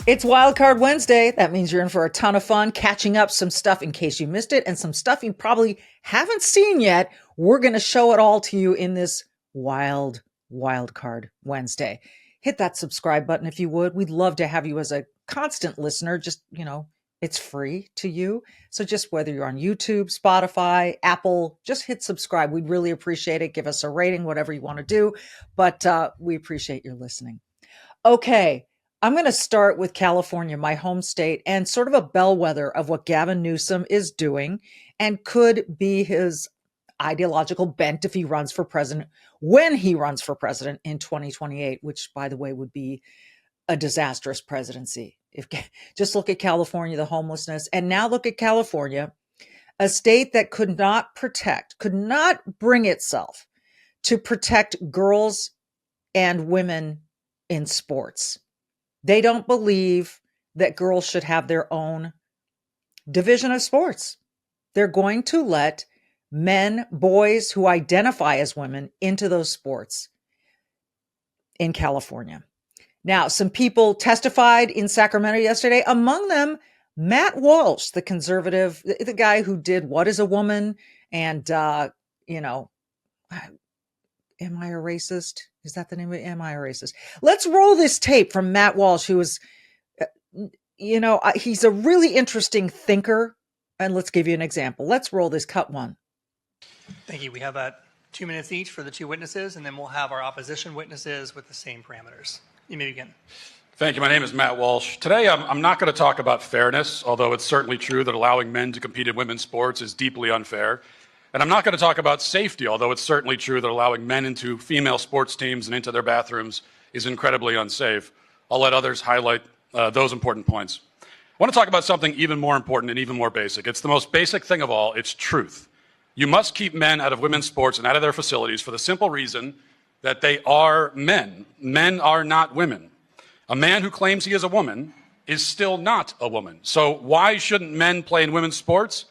It's Wildcard Wednesday. That means you're in for a ton of fun catching up some stuff in case you missed it and some stuff you probably haven't seen yet. We're going to show it all to you in this Wildcard Wednesday. Hit that subscribe button if you would. We'd love to have you as a constant listener. Just, it's free to you. So just whether you're on YouTube, Spotify, Apple, just hit subscribe. We'd really appreciate it. Give us a rating, whatever you want to do. But we appreciate your listening. Okay. I'm going to start with California, my home state, and sort of a bellwether of what Gavin Newsom is doing and could be his ideological bent if he runs for president, when he runs for president in 2028, which, by the way, would be a disastrous presidency. Just look at California, the homelessness, and now look at California, a state that could not bring itself to protect girls and women in sports. They don't believe that girls should have their own division of sports. They're going to let men, boys who identify as women into those sports in California. Now, some people testified in Sacramento yesterday, among them, Matt Walsh, the conservative, the guy who did What is a Woman? And, Am I a Racist? Is that the name of it? Am I a Racist? Let's roll this tape from Matt Walsh, who is, he's a really interesting thinker. And let's give you an example. Let's roll this cut one. Thank you. We have 2 minutes each for the two witnesses, and then we'll have our opposition witnesses with the same parameters. You may begin. Thank you. My name is Matt Walsh. Today, I'm not going to talk about fairness, although it's certainly true that allowing men to compete in women's sports is deeply unfair. And I'm not going to talk about safety, although it's certainly true that allowing men into female sports teams and into their bathrooms is incredibly unsafe. I'll let others highlight those important points. I want to talk about something even more important and even more basic. It's the most basic thing of all. It's truth. You must keep men out of women's sports and out of their facilities for the simple reason that they are men. Men are not women. A man who claims he is a woman is still not a woman. So why shouldn't men play in women's sports?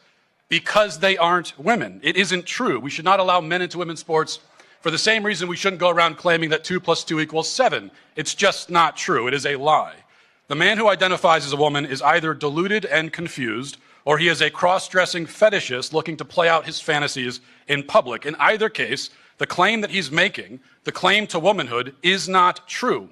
Because they aren't women. It isn't true. We should not allow men into women's sports for the same reason we shouldn't go around claiming that 2 + 2 = 7. It's just not true. It is a lie. The man who identifies as a woman is either deluded and confused, or he is a cross-dressing fetishist looking to play out his fantasies in public. In either case, the claim that he's making, the claim to womanhood, is not true.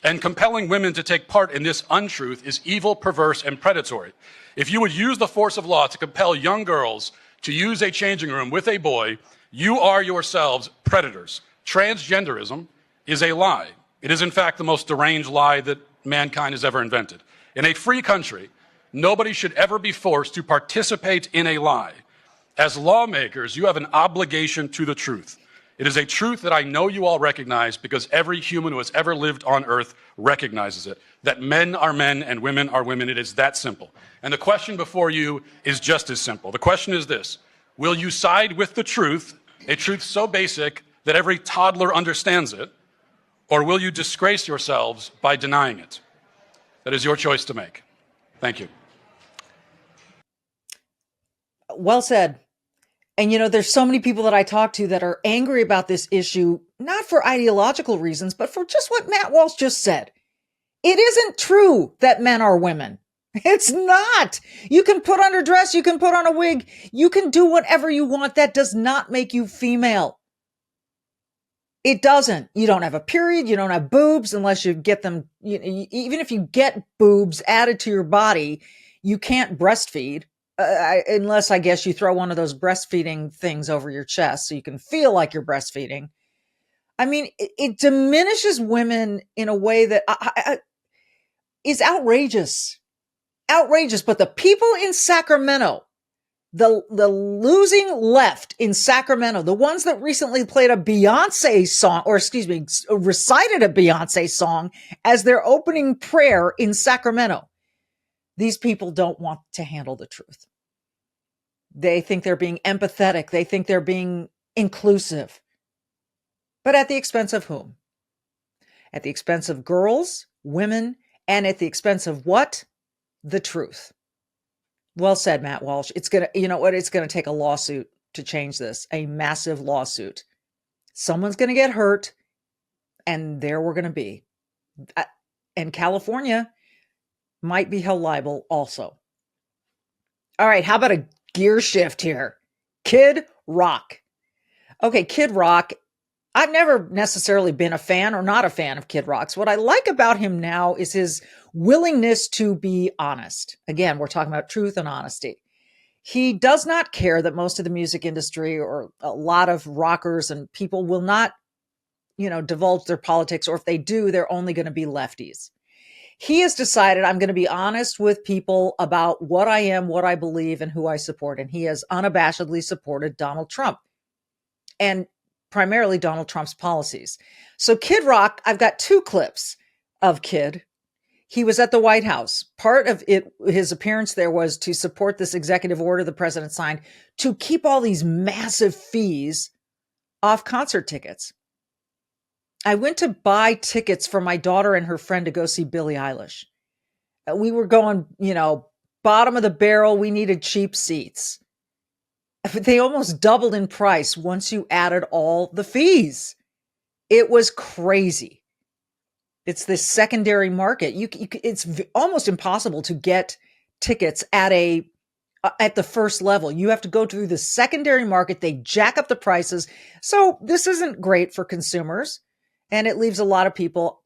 And compelling women to take part in this untruth is evil, perverse, and predatory. If you would use the force of law to compel young girls to use a changing room with a boy, you are yourselves predators. Transgenderism is a lie. It is, in fact, the most deranged lie that mankind has ever invented. In a free country, nobody should ever be forced to participate in a lie. As lawmakers, you have an obligation to the truth. It is a truth that I know you all recognize because every human who has ever lived on earth recognizes it, that men are men and women are women. It is that simple. And the question before you is just as simple. The question is this: will you side with the truth, a truth so basic that every toddler understands it, or will you disgrace yourselves by denying it? That is your choice to make. Thank you. Well said. And, there's so many people that I talk to that are angry about this issue, not for ideological reasons, but for just what Matt Walsh just said. It isn't true that men are women. It's not. You can put on a dress. You can put on a wig. You can do whatever you want. That does not make you female. It doesn't. You don't have a period. You don't have boobs unless you get them. Even if you get boobs added to your body, you can't breastfeed. Unless I guess you throw one of those breastfeeding things over your chest so you can feel like you're breastfeeding. I mean, it diminishes women in a way that is outrageous. Outrageous. But the people in Sacramento, the losing left in Sacramento, the ones that recently played a Beyonce song, recited a Beyonce song as their opening prayer in Sacramento. These people don't want to handle the truth. They think they're being empathetic. They think they're being inclusive. But at the expense of whom? At the expense of girls, women, and at the expense of what? The truth. Well said, Matt Walsh. It's going to take a lawsuit to change this, a massive lawsuit. Someone's going to get hurt, and there we're going to be. And California might be held liable also. All right, how about a gear shift here? Kid Rock. Okay, Kid Rock. I've never necessarily been a fan or not a fan of Kid Rock's. What I like about him now is his willingness to be honest. Again, we're talking about truth and honesty. He does not care that most of the music industry or a lot of rockers and people will not, divulge their politics, or if they do, they're only going to be lefties. He has decided, I'm going to be honest with people about what I am, what I believe, and who I support. And he has unabashedly supported Donald Trump and primarily Donald Trump's policies. So Kid Rock, I've got 2 clips of Kid. He was at the White House. Part of it, his appearance there was to support this executive order the president signed to keep all these massive fees off concert tickets. I went to buy tickets for my daughter and her friend to go see Billie Eilish. We were going, bottom of the barrel. We needed cheap seats. They almost doubled in price once you added all the fees. It was crazy. It's this secondary market. It's almost impossible to get tickets at the first level. You have to go through the secondary market. They jack up the prices. So this isn't great for consumers. And it leaves a lot of people,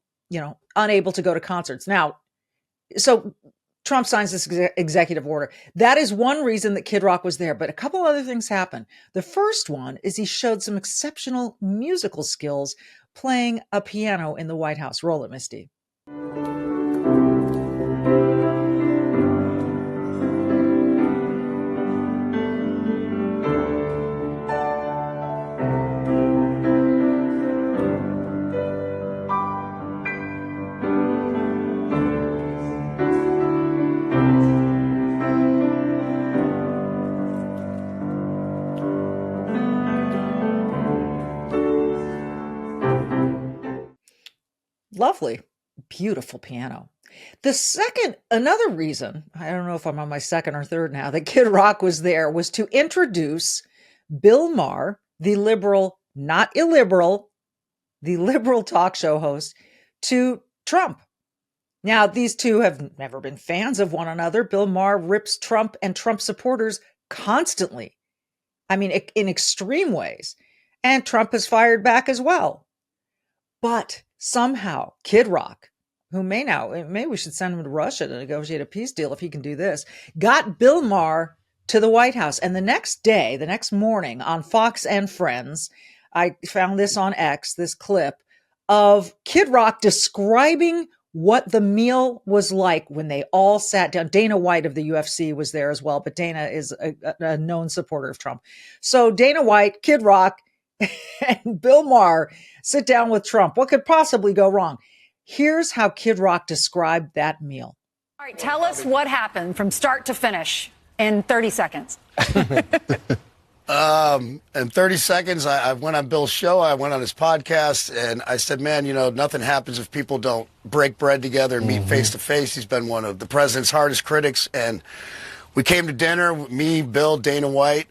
unable to go to concerts. Now, so Trump signs this executive order. That is one reason that Kid Rock was there. But a couple other things happened. The first one is he showed some exceptional musical skills playing a piano in the White House. Roll it, Misty. Lovely, beautiful piano. Another reason, I don't know if I'm on my second or third now, that Kid Rock was there was to introduce Bill Maher, the liberal, not illiberal, the liberal talk show host, to Trump. Now, these two have never been fans of one another. Bill Maher rips Trump and Trump supporters constantly. I mean, in extreme ways. And Trump has fired back as well. But somehow, Kid Rock, who maybe we should send him to Russia to negotiate a peace deal if he can do this, got Bill Maher to the White House. And the next morning on Fox and Friends, I found this on X, this clip of Kid Rock describing what the meal was like when they all sat down. Dana White of the UFC was there as well, but Dana is a known supporter of Trump. So Dana White, Kid Rock, and Bill Maher sit down with Trump. What could possibly go wrong? Here's how Kid Rock described that meal. All right, tell us what happened from start to finish in 30 seconds. In 30 seconds, I went on Bill's show. I went on his podcast, and I said, man, nothing happens if people don't break bread together and meet face to face. He's been one of the president's hardest critics. And we came to dinner, me, Bill, Dana White,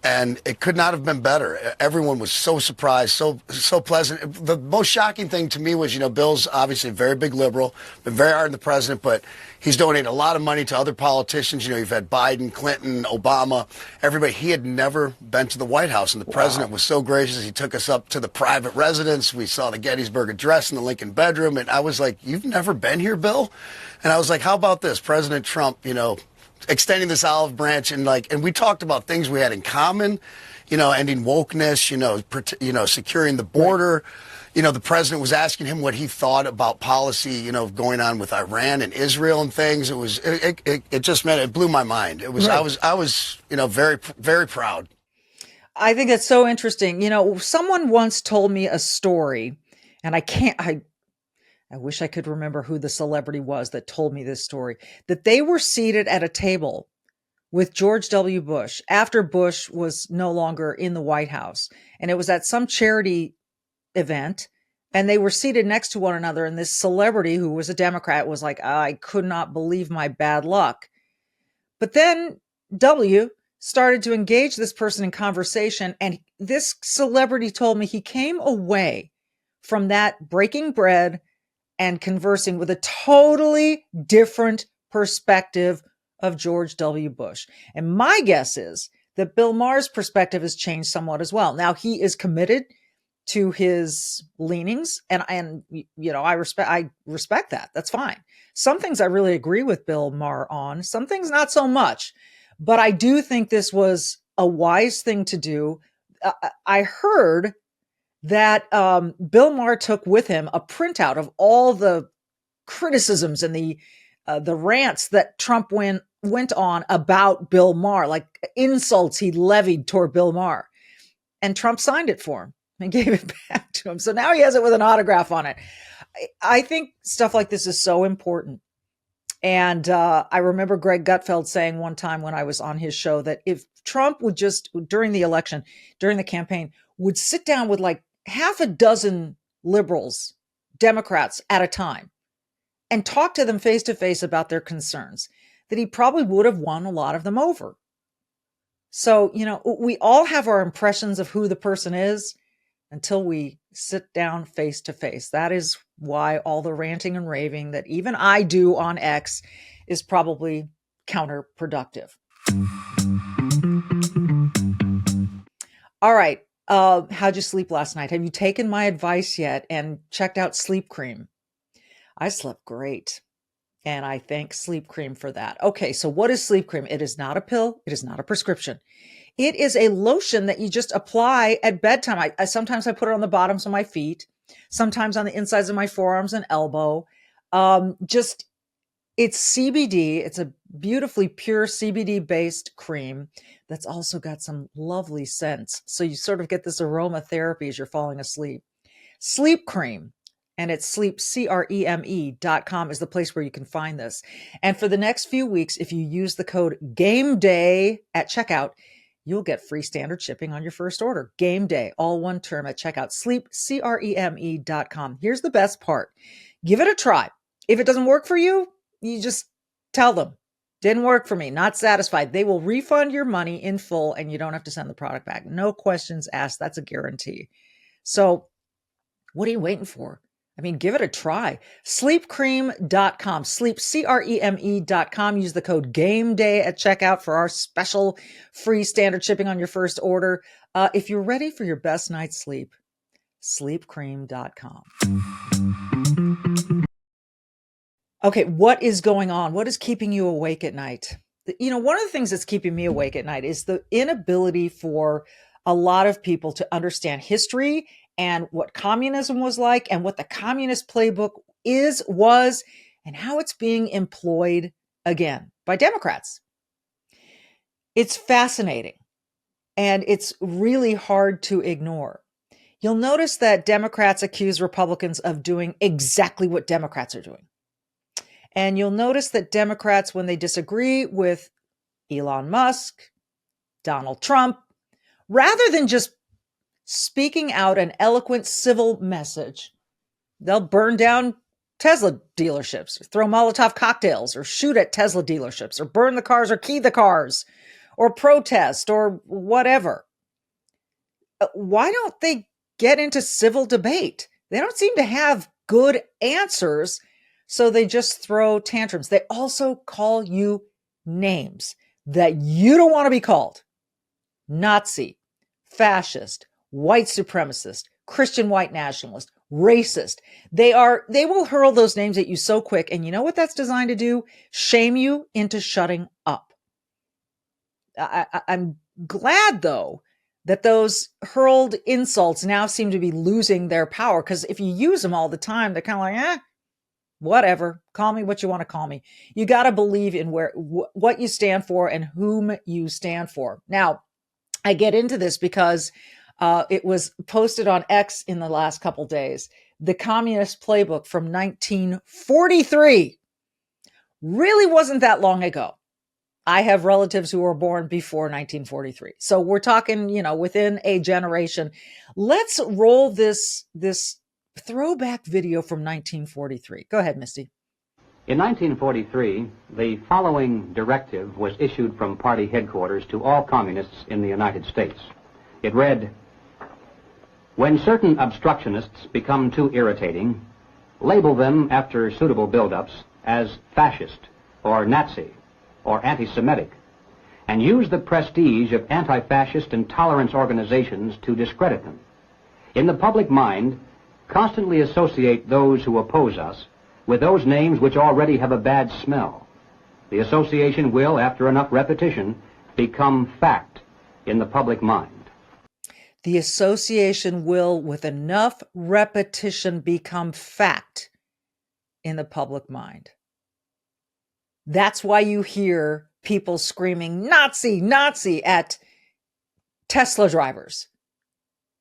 and it could not have been better. Everyone was so surprised, so pleasant. The most shocking thing to me was, Bill's obviously a very big liberal, been very hard on the president, but he's donated a lot of money to other politicians. You've had Biden, Clinton, Obama, everybody. He had never been to the White House, and the president was so gracious. He took us up to the private residence. We saw the Gettysburg Address in the Lincoln bedroom, and I was like, you've never been here, Bill? And I was like, how about this? President Trump, extending this olive branch, and we talked about things we had in common, ending wokeness, securing the border. The president was asking him what he thought about policy, going on with Iran and Israel and things. It just meant it blew my mind. It was, right. I was, very, very proud. I think that's so interesting. Someone once told me a story, and I wish I could remember who the celebrity was that told me this story, that they were seated at a table with George W. Bush after Bush was no longer in the White House. And it was at some charity event, and they were seated next to one another. And this celebrity, who was a Democrat, was like, I could not believe my bad luck. But then W started to engage this person in conversation. And this celebrity told me he came away from that breaking bread and conversing with a totally different perspective of George W. Bush. And my guess is that Bill Maher's perspective has changed somewhat as well. Now, he is committed to his leanings, and I respect that. That's fine. Some things I really agree with Bill Maher on, some things not so much. But I do think this was a wise thing to do. I heard that Bill Maher took with him a printout of all the criticisms and the rants that Trump went on about Bill Maher, like insults he levied toward Bill Maher. And Trump signed it for him and gave it back to him. So now he has it with an autograph on it. I think stuff like this is so important. And I remember Greg Gutfeld saying one time when I was on his show that if Trump would just, during the election, during the campaign, would sit down with like half a dozen liberals, Democrats at a time, and talk to them face to face about their concerns, that he probably would have won a lot of them over. So, we all have our impressions of who the person is until we sit down face to face. That is why all the ranting and raving that even I do on X is probably counterproductive. All right. How'd you sleep last night? Have you taken my advice yet and checked out Sleep Cream? I slept great. And I thank Sleep Cream for that. Okay, so what is Sleep Cream? It is not a pill. It is not a prescription. It is a lotion that you just apply at bedtime. I sometimes I put it on the bottoms of my feet, sometimes on the insides of my forearms and elbow. It's CBD. It's a beautifully pure CBD-based cream that's also got some lovely scents. So you sort of get this aromatherapy as you're falling asleep. Sleep Cream. And it's sleepcreme.com is the place where you can find this. And for the next few weeks, if you use the code GAMEDAY at checkout, you'll get free standard shipping on your first order. GAMEDAY, all one term at checkout. Sleepcreme.com. Here's the best part. Give it a try. If it doesn't work for you, you just tell them, didn't work for me, not satisfied. They will refund your money in full and you don't have to send the product back. No questions asked. That's a guarantee. So what are you waiting for? Give it a try. Sleepcreme.com, sleepcreme.com. Use the code GAMEDAY at checkout for our special free standard shipping on your first order. If you're ready for your best night's sleep, sleepcreme.com. Okay, what is going on? What is keeping you awake at night? One of the things that's keeping me awake at night is the inability for a lot of people to understand history and what communism was like and what the Communist Playbook was, and how it's being employed again by Democrats. It's fascinating, and it's really hard to ignore. You'll notice that Democrats accuse Republicans of doing exactly what Democrats are doing. And you'll notice that Democrats, when they disagree with Elon Musk, Donald Trump, rather than just speaking out an eloquent civil message, they'll burn down Tesla dealerships, or throw Molotov cocktails, or shoot at Tesla dealerships, or burn the cars, or key the cars, or protest, or whatever. Why don't they get into civil debate? They don't seem to have good answers, so they just throw tantrums. They also call you names that you don't want to be called. Nazi, fascist, white supremacist, Christian white nationalist, racist. They will hurl those names at you so quick. And you know what that's designed to do? Shame you into shutting up. I'm glad, though, that those hurled insults now seem to be losing their power, because if you use them all the time, they're kind of like, whatever, call me what you want to call me. You got to believe in what you stand for and whom you stand for. Now, I get into this because it was posted on X in the last couple days. The Communist Playbook from 1943 really wasn't that long ago. I have relatives who were born before 1943. So we're talking, within a generation. Let's roll this throwback video from 1943. Go ahead, Misty. In 1943, the following directive was issued from party headquarters to all communists in the United States. It read, "When certain obstructionists become too irritating, label them after suitable build-ups as fascist or Nazi or anti-Semitic, and use the prestige of anti-fascist and tolerance organizations to discredit them. In the public mind, constantly associate those who oppose us with those names which already have a bad smell. The association will, after enough repetition, become fact in the public mind." The association will, with enough repetition, become fact in the public mind. That's why you hear people screaming Nazi, Nazi at Tesla drivers,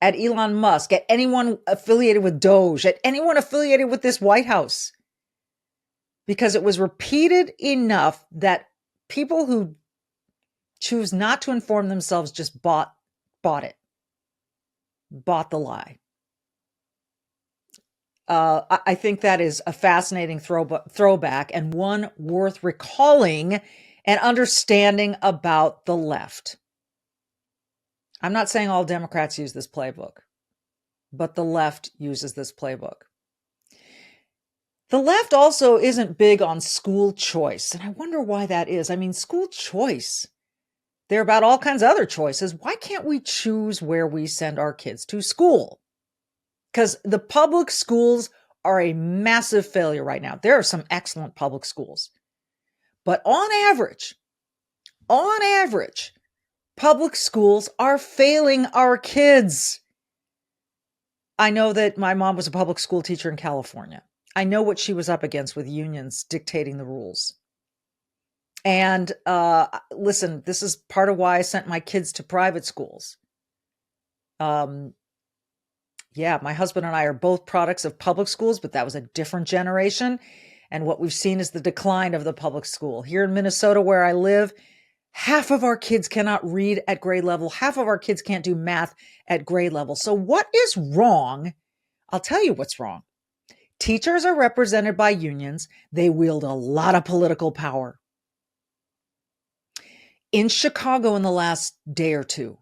at Elon Musk, at anyone affiliated with Doge, at anyone affiliated with this White House. Because it was repeated enough that people who choose not to inform themselves just bought it, bought the lie. I think that is a fascinating throwback and one worth recalling and understanding about the left. I'm not saying all Democrats use this playbook, but the left uses this playbook. The left also isn't big on school choice, and I wonder why that is. I mean, school choice, they're about all kinds of other choices. Why can't we choose where we send our kids to school? Because the public schools are a massive failure right now. There are some excellent public schools. But on average, public schools are failing our kids. I know that my mom was a public school teacher in California. I know what she was up against with unions dictating the rules. And listen, this is part of why I sent my kids to private schools. Yeah, my husband and I are both products of public schools, but that was a different generation. And what we've seen is the decline of the public school. Here in Minnesota, where I live, half of our kids cannot read at grade level. Half of our kids can't do math at grade level. So what is wrong? I'll tell you what's wrong. Teachers are represented by unions. They wield a lot of political power. In Chicago in the last day or two,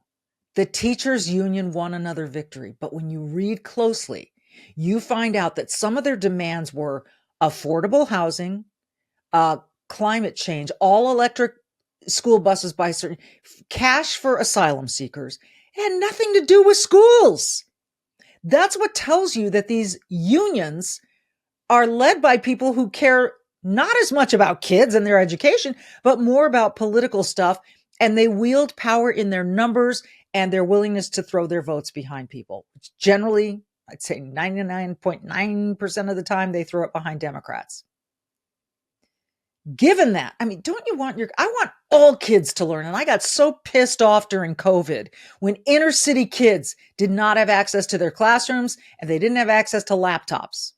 the teachers union won another victory. But when you read closely, you find out that some of their demands were affordable housing, climate change, all electric school buses by certain, cash for asylum seekers. It had nothing to do with schools. That's what tells you that these unions are led by people who care not as much about kids and their education, but more about political stuff. And they wield power in their numbers and their willingness to throw their votes behind people. Which generally, I'd say 99.9% of the time, they throw it behind Democrats. Given that, I mean, I want all kids to learn. And I got so pissed off during COVID when inner city kids did not have access to their classrooms and they didn't have access to laptops.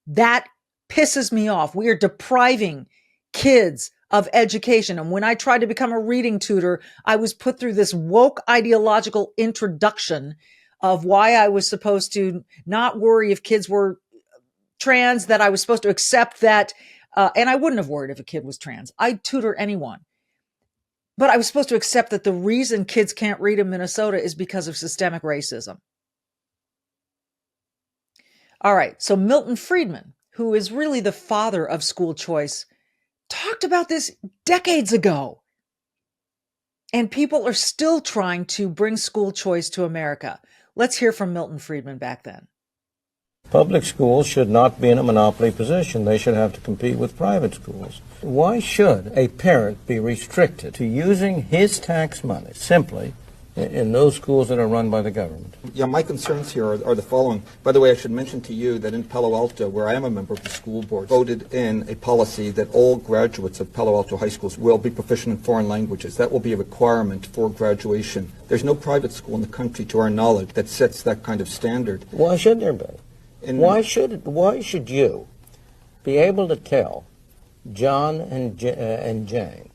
That pisses me off. We are depriving kids of education. And when I tried to become a reading tutor, I was put through this woke ideological introduction of why I was supposed to not worry if kids were trans, that I was supposed to accept that. And I wouldn't have worried if a kid was trans. I'd tutor anyone. But I was supposed to accept that the reason kids can't read in Minnesota is because of systemic racism. All right. So Milton Friedman, who is really the father of school choice, talked about this decades ago. And people are still trying to bring school choice to America. Let's hear from Milton Friedman back then. Public schools should not be in a monopoly position. They should have to compete with private schools. Why should a parent be restricted to using his tax money simply in those schools that are run by the government? Yeah, my concerns here are the following. By the way, I should mention to you that in Palo Alto, where I am a member of the school board, voted in a policy that all graduates of Palo Alto high schools will be proficient in foreign languages. That will be a requirement for graduation. There's no private school in the country, to our knowledge, that sets that kind of standard. Why should there be? Why should you be able to tell John and Jane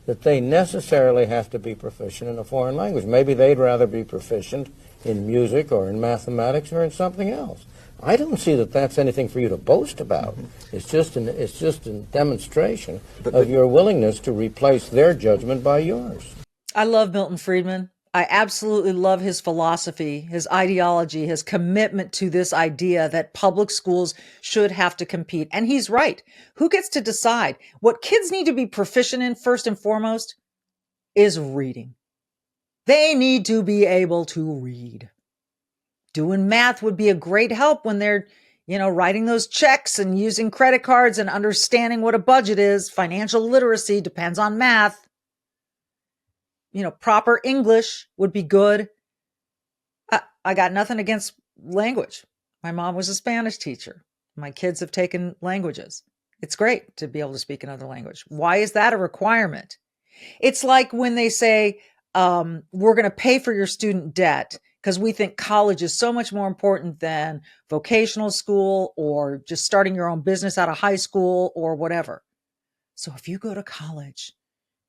that they necessarily have to be proficient in a foreign language. Maybe they'd rather be proficient in music or in mathematics or in something else. I don't see that that's anything for you to boast about. It's just a demonstration of your willingness to replace their judgment by yours. I love Milton Friedman. I absolutely love his philosophy, his ideology, his commitment to this idea that public schools should have to compete. And he's right. Who gets to decide? What kids need to be proficient in, first and foremost, is reading. They need to be able to read. Doing math would be a great help when they're, writing those checks and using credit cards and understanding what a budget is. Financial literacy depends on math. Proper English would be good. I got nothing against language. My mom was a Spanish teacher. My kids have taken languages. It's great to be able to speak another language. Why is that a requirement? It's like when they say, we're going to pay for your student debt because we think college is so much more important than vocational school or just starting your own business out of high school or whatever. So if you go to college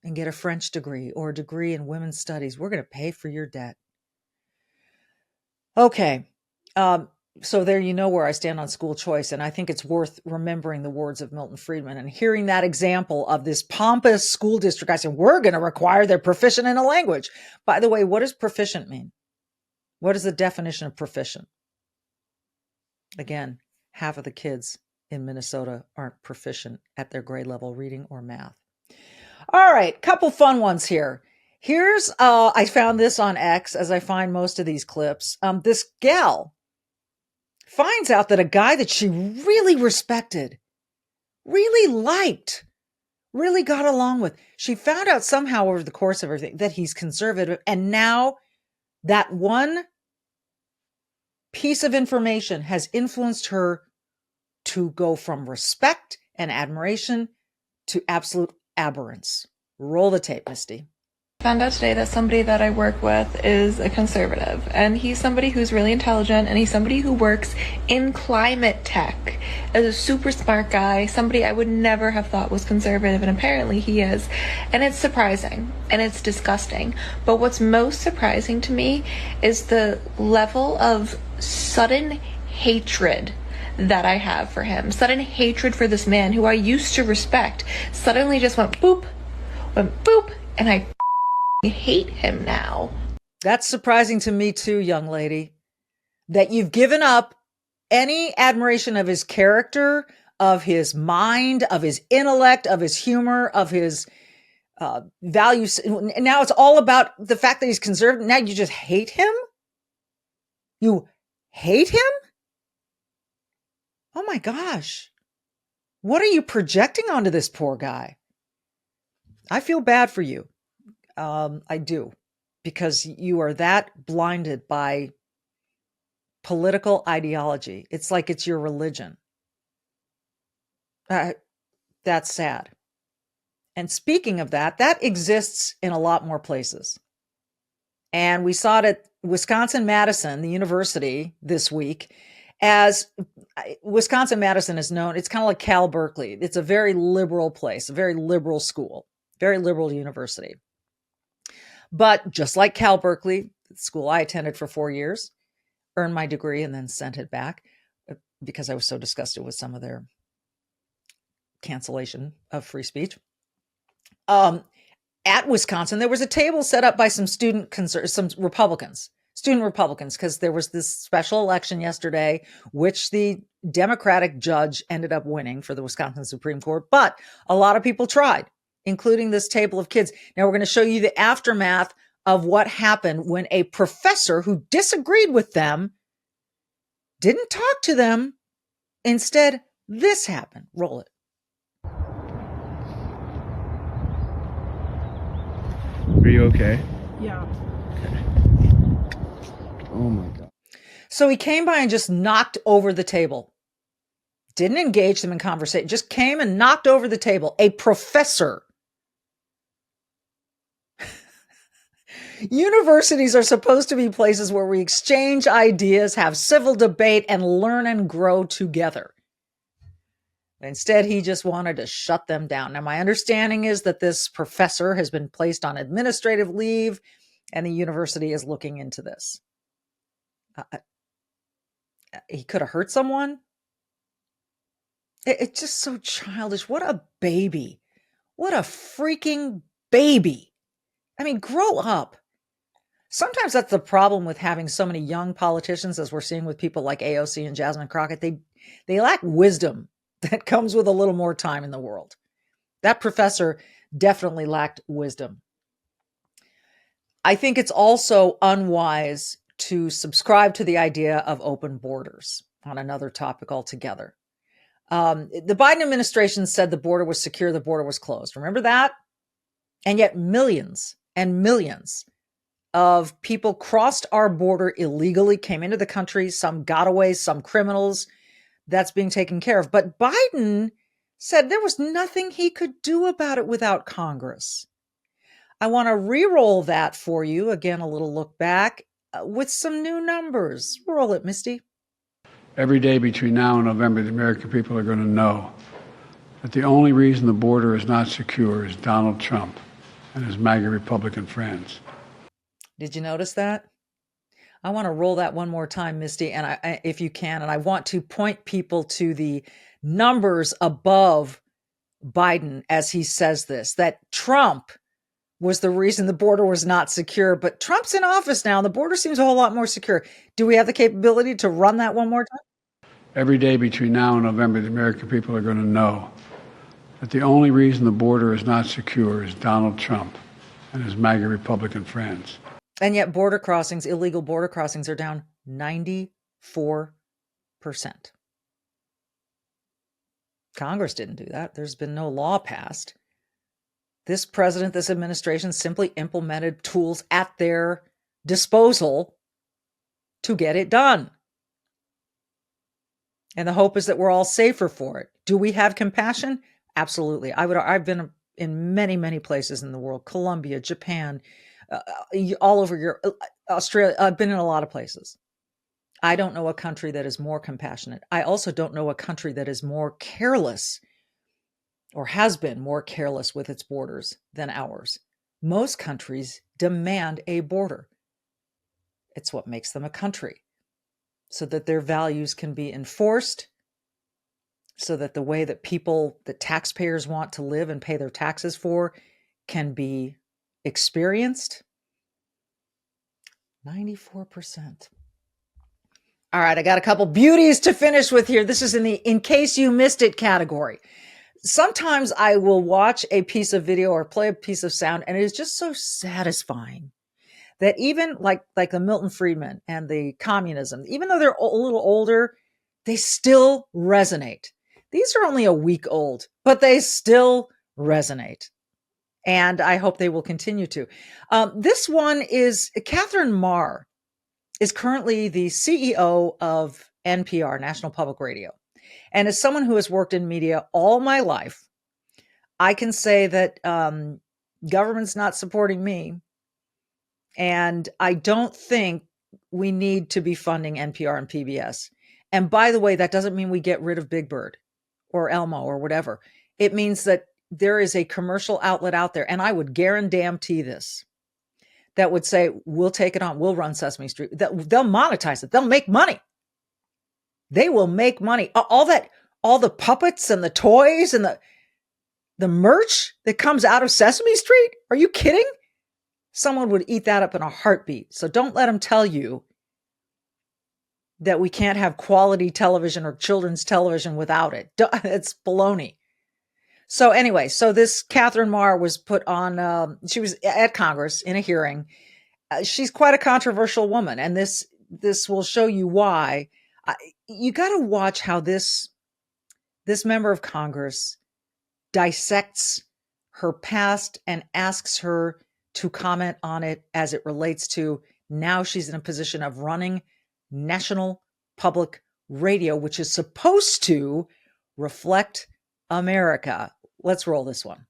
and get a French degree or a degree in women's studies, we're going to pay for your debt. Okay. So there you know where I stand on school choice. And I think it's worth remembering the words of Milton Friedman and hearing that example of this pompous school district. I said, we're going to require they're proficient in a language. By the way, what does proficient mean? What is the definition of proficient? Again, half of the kids in Minnesota aren't proficient at their grade level reading or math. All right, couple fun ones here. Here's, I found this on X, as I find most of these clips. This gal finds out that a guy that she really respected, really liked, really got along with, she found out somehow over the course of everything that he's conservative. And now that one piece of information has influenced her to go from respect and admiration to absolute aberrance. Roll the tape, Misty. Found out today that somebody that I work with is a conservative, and he's somebody who's really intelligent, and he's somebody who works in climate tech as a super smart guy, somebody I would never have thought was conservative, and apparently he is. And it's surprising, and it's disgusting. But what's most surprising to me is the level of sudden hatred that I have for him. Sudden hatred for this man who I used to respect suddenly just went boop, and I hate him now. That's surprising to me too, young lady, that you've given up any admiration of his character, of his mind, of his intellect, of his humor, of his values. And now it's all about the fact that he's conservative. Now you just hate him? You hate him? Oh my gosh. What are you projecting onto this poor guy? I feel bad for you. I do, because you are that blinded by political ideology. It's like it's your religion. That's sad. And speaking of that, that exists in a lot more places. And we saw it at Wisconsin-Madison, the university, this week. As Wisconsin-Madison is known, it's kind of like Cal Berkeley. It's a very liberal place, a very liberal school, very liberal university. But just like Cal Berkeley, the school I attended for 4 years, earned my degree and then sent it back because I was so disgusted with some of their cancellation of free speech. At Wisconsin, there was a table set up by some student Republicans, because there was this special election yesterday, which the Democratic judge ended up winning for the Wisconsin Supreme Court. But a lot of people tried, including this table of kids. Now we're going to show you the aftermath of what happened when a professor who disagreed with them didn't talk to them. Instead, this happened. Roll it. Are you okay? Yeah. Oh my God. So he came by and just knocked over the table. Didn't engage them in conversation, just came and knocked over the table. A professor. Universities are supposed to be places where we exchange ideas, have civil debate, and learn and grow together. Instead, he just wanted to shut them down. Now, my understanding is that this professor has been placed on administrative leave, and the university is looking into this. He could have hurt someone. It's just so childish. What a baby. What a freaking baby. I mean, grow up. Sometimes that's the problem with having so many young politicians, as we're seeing with people like AOC and Jasmine Crockett. They lack wisdom that comes with a little more time in the world. That professor definitely lacked wisdom. I think it's also unwise to subscribe to the idea of open borders on another topic altogether. The Biden administration said the border was secure, the border was closed. Remember that? And yet millions and millions of people crossed our border illegally, came into the country, some got away, some criminals. That's being taken care of. But Biden said there was nothing he could do about it without Congress. I want to re-roll that for you. Again, a little look back with some new numbers. Roll it, Misty. Every day between now and November, the American people are going to know that the only reason the border is not secure is Donald Trump and his MAGA Republican friends. Did you notice that? I want to roll that one more time, Misty, and if you can, and I want to point people to the numbers above Biden as he says this, that Trump was the reason the border was not secure, but Trump's in office now, and the border seems a whole lot more secure. Do we have the capability to run that one more time? Every day between now and November, the American people are going to know that the only reason the border is not secure is Donald Trump and his MAGA Republican friends. And yet border crossings, illegal border crossings, are down 94%. Congress didn't do that. There's been no law passed. This president, this administration simply implemented tools at their disposal to get it done. And the hope is that we're all safer for it. Do we have compassion? Absolutely. I've been in many, many places in the world, Colombia, Japan, all over Europe, Australia. I've been in a lot of places. I don't know a country that is more compassionate. I also don't know a country that is more careless or has been more careless with its borders than ours. Most countries demand a border. It's what makes them a country, so that their values can be enforced, so that the way that people, the taxpayers want to live and pay their taxes for, can be experienced. 94%. All right, I got a couple beauties to finish with here. This is in the in case you missed it category. Sometimes I will watch a piece of video or play a piece of sound, and it is just so satisfying that even like the Milton Friedman and the communism, even though they're a little older, they still resonate. These are only a week old, but they still resonate. And I hope they will continue to. This one is Katherine Maher is currently the CEO of NPR, National Public Radio. And as someone who has worked in media all my life, I can say that government's not supporting me. And I don't think we need to be funding NPR and PBS. And by the way, that doesn't mean we get rid of Big Bird or Elmo or whatever. It means that there is a commercial outlet out there, and I would guarantee this, that would say, we'll take it on, we'll run Sesame Street. They'll monetize it. They'll make money. They will make money. All the puppets and the toys and the merch that comes out of Sesame Street. Are you kidding? Someone would eat that up in a heartbeat. So don't let them tell you that we can't have quality television or children's television without it. It's baloney. So anyway, so this Katherine Maher was put on, she was at Congress in a hearing. She's quite a controversial woman, and this will show you why. You got to watch how this member of Congress dissects her past and asks her to comment on it as it relates to now she's in a position of running National Public Radio, which is supposed to reflect America. Let's roll this one.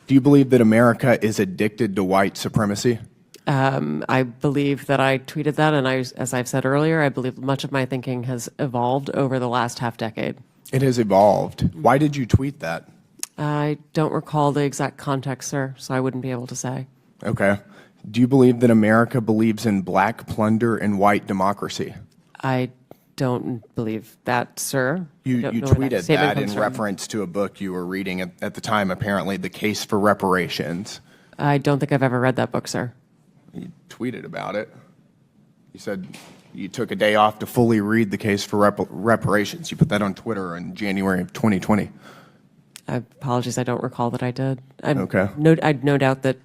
Do you believe that America is addicted to white supremacy? I believe that I tweeted that, and as I've said earlier, I believe much of my thinking has evolved over the last half decade. It has evolved. Why did you tweet that? I don't recall the exact context, sir, so I wouldn't be able to say. Okay. Do you believe that America believes in black plunder and white democracy? I don't believe that, sir. You Don't know where tweeted statement that in comes from. reference to a book you were reading at the time, apparently, The Case for Reparations. I don't think I've ever read that book, sir. You tweeted about it. You said you took a day off to fully read The Case for Reparations. You put that on Twitter in January of 2020. Apologies, I don't recall that I did. Okay. I'd no doubt that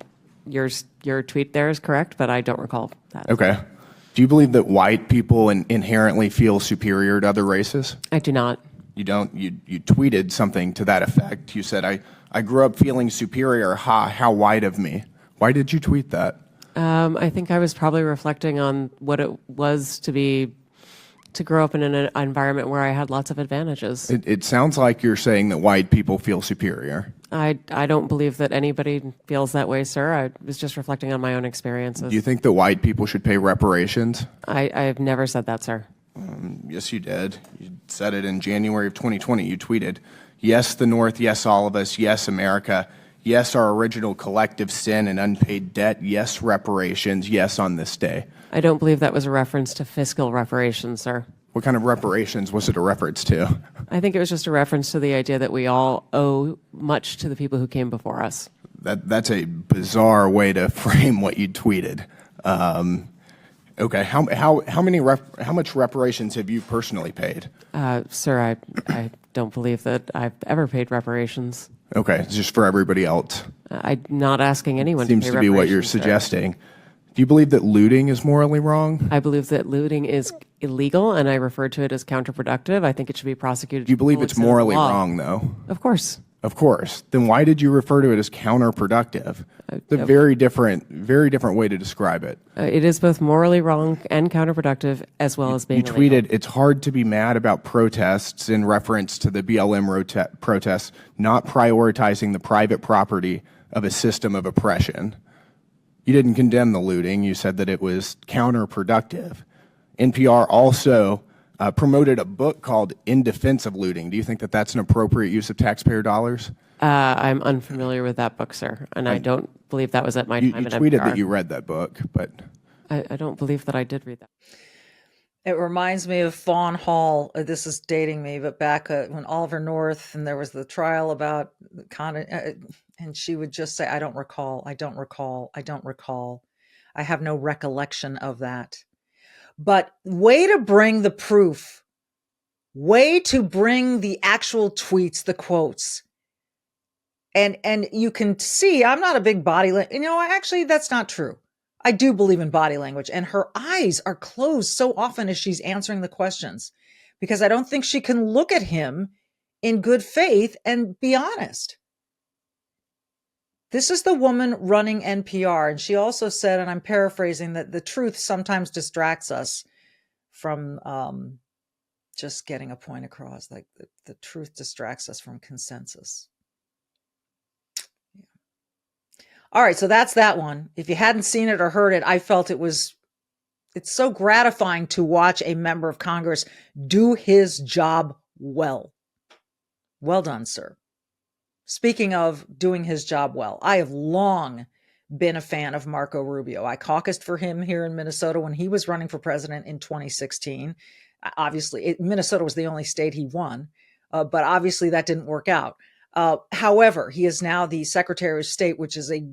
your tweet there is correct, but I don't recall that. Okay. Do you believe that white people inherently feel superior to other races? I do not. You don't? You tweeted something to that effect. You said, I grew up feeling superior. Ha, how white of me. Why did you tweet that? I think I was probably reflecting on what it was to grow up in an environment where I had lots of advantages. It sounds like you're saying that white people feel superior. I don't believe that anybody feels that way, sir. I was just reflecting on my own experiences. Do you think that white people should pay reparations? I've never said that, sir. Yes, you did. You said it in January of 2020. You tweeted, yes, the North, yes, all of us, yes, America, yes, our original collective sin and unpaid debt, yes, reparations, yes, on this day. I don't believe that was a reference to fiscal reparations, sir. What kind of reparations was it a reference to? I think it was just a reference to the idea that we all owe much to the people who came before us. That's a bizarre way to frame what you tweeted. Okay, how much reparations have you personally paid? Sir, I don't believe that I've ever paid reparations. Okay, it's just for everybody else. I'm not asking anyone Seems to pay to be what you're reparations, sir. suggesting. Do you believe that looting is morally wrong? I believe that looting is illegal, and I refer to it as counterproductive. I think it should be prosecuted. Do you believe it's morally wrong, though? Of course. Of course. Then why did you refer to it as counterproductive? It's a very different way to describe it. It is both morally wrong and counterproductive, as well as being You illegal. tweeted, it's hard to be mad about protests in reference to the BLM protests, not prioritizing the private property of a system of oppression. You didn't condemn the looting. You said that it was counterproductive. NPR also promoted a book called In Defense of Looting. Do you think that that's an appropriate use of taxpayer dollars? I'm unfamiliar with that book, sir, and I don't believe that was at my time You at tweeted NPR. that you read that book, but I don't believe that I did read that. It reminds me of Fawn Hall. This is dating me, but back when Oliver North and there was the trial about and she would just say, I don't recall, I don't recall, I don't recall. I have no recollection of that. But way to bring the proof, way to bring the actual tweets, the quotes. And you can see, I'm not a big body language. Actually, that's not true. I do believe in body language, and her eyes are closed so often as she's answering the questions because I don't think she can look at him in good faith and be honest. This is the woman running NPR, and she also said, and I'm paraphrasing, that the truth sometimes distracts us from just getting a point across. Like the truth distracts us from consensus. All right, so that's that one. If you hadn't seen it or heard it, I felt it's so gratifying to watch a member of Congress do his job well. Well done, sir. Speaking of doing his job well, I have long been a fan of Marco Rubio. I caucused for him here in Minnesota when he was running for president in 2016. Obviously, Minnesota was the only state he won, but obviously that didn't work out. However, he is now the Secretary of State, which is a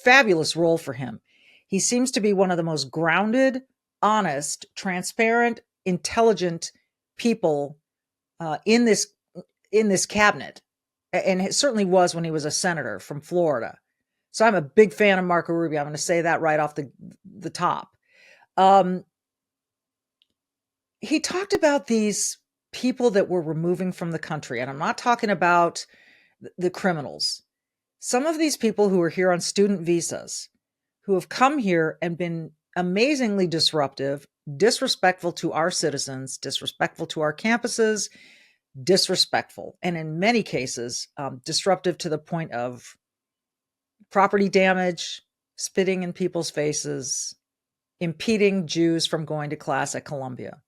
fabulous role for him. He seems to be one of the most grounded, honest, transparent, intelligent people in this cabinet, and it certainly was when he was a senator from Florida. So I'm a big fan of Marco Rubio. I'm going to say that right off the top. He talked about these people that we're removing from the country, and I'm not talking about the criminals. Some of these people who are here on student visas, who have come here and been amazingly disruptive, disrespectful to our citizens, disrespectful to our campuses, disrespectful, and in many cases, disruptive to the point of property damage, spitting in people's faces, impeding Jews from going to class at Columbia.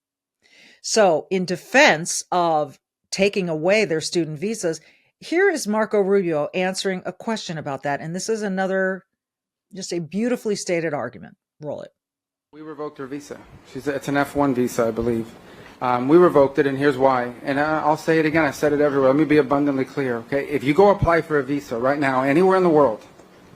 So in defense of taking away their student visas. Here is Marco Rubio answering a question about that. And this is another, just a beautifully stated argument. Roll it. We revoked her visa. It's an F1 visa, I believe. We revoked it, and here's why. And I'll say it again. I said it everywhere. Let me be abundantly clear, okay? If you go apply for a visa right now, anywhere in the world,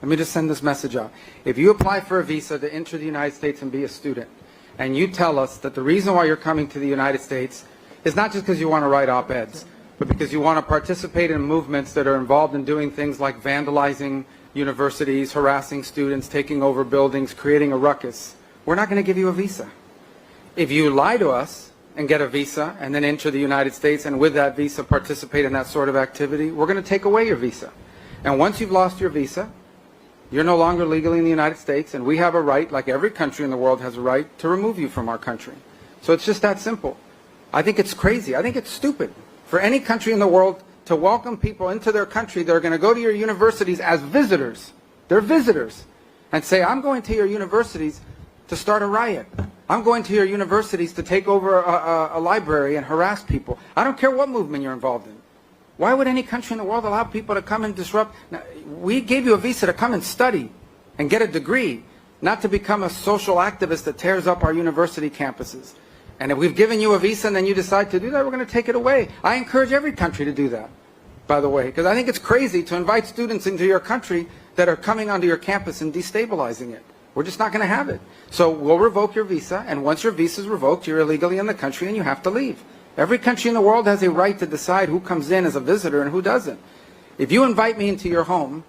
let me just send this message out. If you apply for a visa to enter the United States and be a student, and you tell us that the reason why you're coming to the United States is not just because you want to write op-eds, but because you want to participate in movements that are involved in doing things like vandalizing universities, harassing students, taking over buildings, creating a ruckus, we're not going to give you a visa. If you lie to us and get a visa and then enter the United States and with that visa participate in that sort of activity, we're going to take away your visa. And once you've lost your visa, you're no longer legally in the United States, and we have a right, like every country in the world has a right, to remove you from our country. So it's just that simple. I think it's crazy. I think it's stupid for any country in the world to welcome people into their country that are going to go to your universities as visitors. They're visitors. And say, I'm going to your universities to start a riot. I'm going to your universities to take over a library and harass people. I don't care what movement you're involved in. Why would any country in the world allow people to come and disrupt? Now, we gave you a visa to come and study and get a degree, not to become a social activist that tears up our university campuses. And if we've given you a visa and then you decide to do that, we're going to take it away. I encourage every country to do that, by the way, because I think it's crazy to invite students into your country that are coming onto your campus and destabilizing it. We're just not going to have it. So we'll revoke your visa, and once your visa is revoked, you're illegally in the country and you have to leave. Every country in the world has a right to decide who comes in as a visitor and who doesn't. If you invite me into your home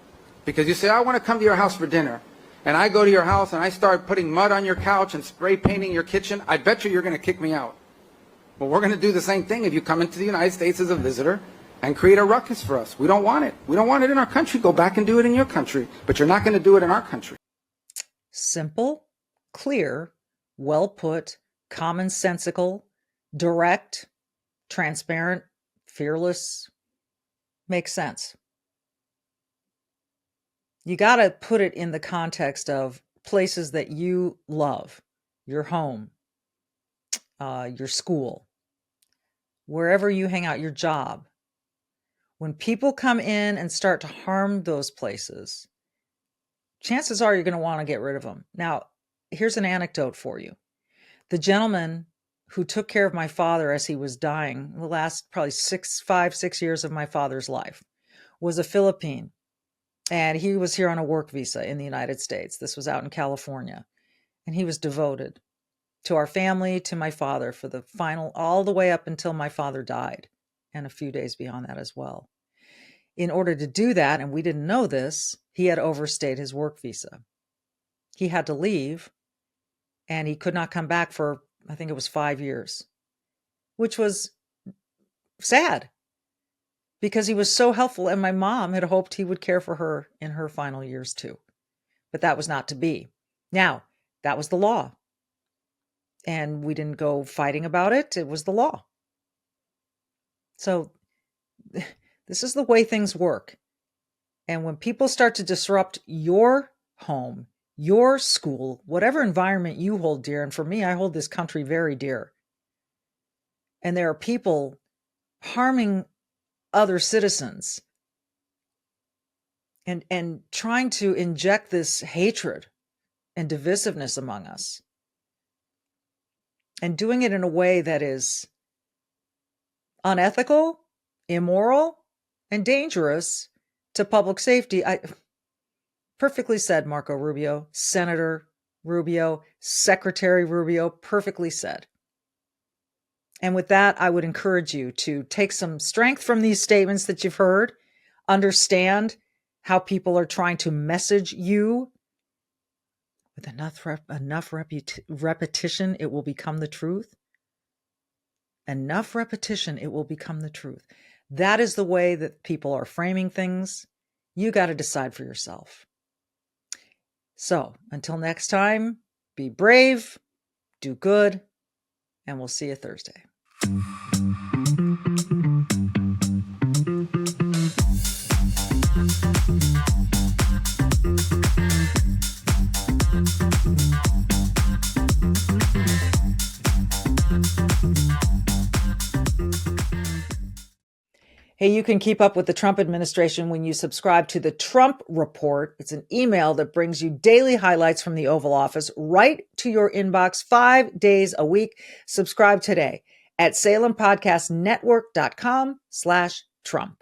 because you say, I want to come to your house for dinner, and I go to your house and I start putting mud on your couch and spray painting your kitchen, I bet you're going to kick me out. Well, we're going to do the same thing if you come into the United States as a visitor and create a ruckus for us. We don't want it. We don't want it in our country. Go back and do it in your country. But you're not going to do it in our country. Simple, clear, well put, commonsensical, direct, transparent, fearless, makes sense. You got to put it in the context of places that you love, your home, your school, wherever you hang out, your job. When people come in and start to harm those places, chances are you're going to want to get rid of them. Now, here's an anecdote for you. The gentleman who took care of my father as he was dying, the last probably 5-6 years of my father's life, was a Philippine. And he was here on a work visa in the United States. This was out in California. And he was devoted to our family, to my father for the final, all the way up until my father died, and a few days beyond that as well. In order to do that, and we didn't know this, he had overstayed his work visa. He had to leave, and he could not come back for, I think it was 5 years, which was sad because he was so helpful, and my mom had hoped he would care for her in her final years too. But that was not to be. Now, that was the law. And we didn't go fighting about it. It was the law. So this is the way things work. And when people start to disrupt your home, your school, whatever environment you hold dear, and for me, I hold this country very dear, and there are people harming other citizens and trying to inject this hatred and divisiveness among us, and doing it in a way that is unethical, immoral, and dangerous to public safety. Perfectly said, Marco Rubio, Senator Rubio, Secretary Rubio, perfectly said. And with that, I would encourage you to take some strength from these statements that you've heard, understand how people are trying to message you. With enough repetition, it will become the truth. Enough repetition, it will become the truth. That is the way that people are framing things. You got to decide for yourself. So until next time, be brave, do good, and we'll see you Thursday. Hey, you can keep up with the Trump administration when you subscribe to the Trump Report. It's an email that brings you daily highlights from the Oval Office right to your inbox 5 days a week. Subscribe today at SalemPodcastNetwork.com/Trump.